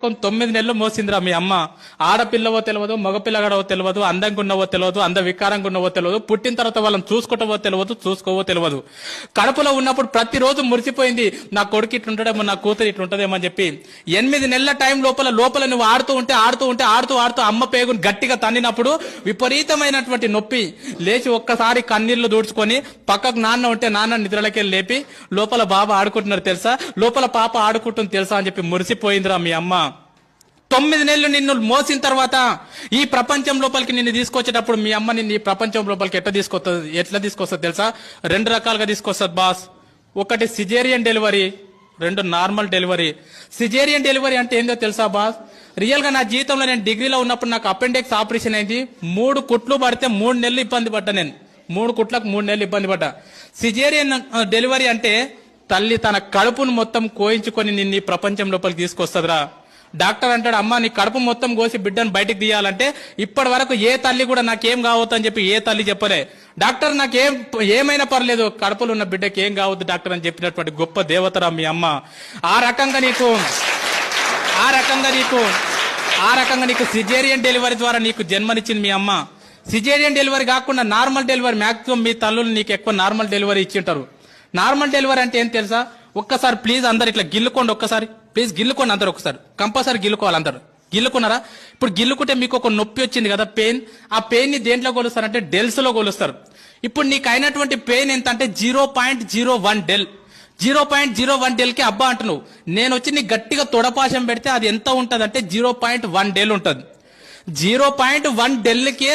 9 నెలలు మోసిందిరా మీ అమ్మ. ఆడపిల్లవో తెలియదు, మగపిల్లగాడవో తెలియదు, అందంగా ఉన్నవో తెలియదు, వికారంగా ఉన్నవో తెలియదు, పుట్టిన తర్వాత వాళ్ళని చూసుకుంటావో తెలియదు, చూసుకోవో తెలియదు. కడుపులో ఉన్నప్పుడు ప్రతిరోజు మురిసిపోయింది, నా కొడుకు ఇట్లుంటాడేమో, నా కూతురు ఇట్లుంటదేమో అని చెప్పి. 8 నెలల టైం లోపల నువ్వు ఆడుతూ ఉంటే అమ్మ పేగుని గట్టిగా తన్నినప్పుడు విపరీతమైనటువంటి నొప్పి. లేచి ఒక్కసారి కన్నీళ్లు దూడ్చుకొని పక్కకు నాన్న ఉంటే నాన్న నిద్రలకెళ్ళి లేపి లోపల బాబా ఆడుకుంటున్నారు తెలుసా, లోపల పాప ఆడుకుంటుంది తెలుసా అని చెప్పి మురిసిపోయిందిరా మీ అమ్మ. 9 నెలలు నిన్ను మోసిన తర్వాత ఈ ప్రపంచం లోపలికి నిన్ను తీసుకొచ్చేటప్పుడు మీ అమ్మ నిన్ను ఈ ప్రపంచం లోపలికి ఎట్లా తీసుకొస్తుంది తెలుసా? 2 రకాలుగా తీసుకొస్తుంది బాస్. ఒకటి caesarean delivery, 2 normal delivery. Caesarean delivery అంటే ఏందో తెలుసా బాస్? రియల్ గా నా జీవితంలో నేను డిగ్రీలో ఉన్నప్పుడు నాకు అపెండిక్స్ ఆపరేషన్ అయింది. 3 కుట్లు పడితే 3 నెలలు ఇబ్బంది పడ్డా. నేను 3 కుట్లకు 3 నెలలు ఇబ్బంది పడ్డా. సిజేరియన్ డెలివరీ అంటే తల్లి తన కడుపును మొత్తం కోయించుకొని నిన్ను ఈ ప్రపంచం లోపలికి తీసుకొస్తుందిరా. డాక్టర్ అంటాడు, అమ్మ నీ కడుపు మొత్తం కోసి బిడ్డను బయటికి తీయాలంటే ఇప్పటి వరకు ఏ తల్లి కూడా నాకేం కావద్దు అని చెప్పి ఏ తల్లి చెప్పలే. డాక్టర్ ఏమైనా పర్లేదు, కడుపులో ఉన్న బిడ్డకి ఏం కావద్దు డాక్టర్ అని చెప్పినటువంటి గొప్ప దేవతరా మీ అమ్మ. ఆ రకంగా నీకు సిజేరియన్ డెలివరీ ద్వారా నీకు జన్మనిచ్చింది మీ అమ్మ. సిజేరియన్ డెలివరీ కాకుండా నార్మల్ డెలివరీ మాక్సిమం మీ తల్లులు నీకు ఎక్కువ నార్మల్ డెలివరీ ఇచ్చింటారు. నార్మల్ డెలివరీ అంటే ఏం తెలుసా? ఒక్కసారి ప్లీజ్ అందరు ఇట్లా గిల్లుకోండి, ఒక్కసారి ప్లీజ్ గిల్లుకోండి అందరు, ఒకసారి కంపల్సరీ గిల్లుకోవాలి అందరు. గిల్లుకున్నారా? ఇప్పుడు గిల్లుకుంటే మీకు ఒక నొప్పి వచ్చింది కదా, పెయిన్. ఆ పెయిన్ ని దేంట్లో కొలుస్తారంటే డెల్స్ లో కొలుస్తారు. ఇప్పుడు నీకు అయినటువంటి పెయిన్ ఎంత అంటే 0.01 డెల్. 0.01 డెల్ కి అబ్బా అంటున్నావు. నేను వచ్చి నీకు గట్టిగా తొడపాశం పెడితే అది ఎంత ఉంటది అంటే 0.1 డెల్ ఉంటది. 0.1 డెల్ కే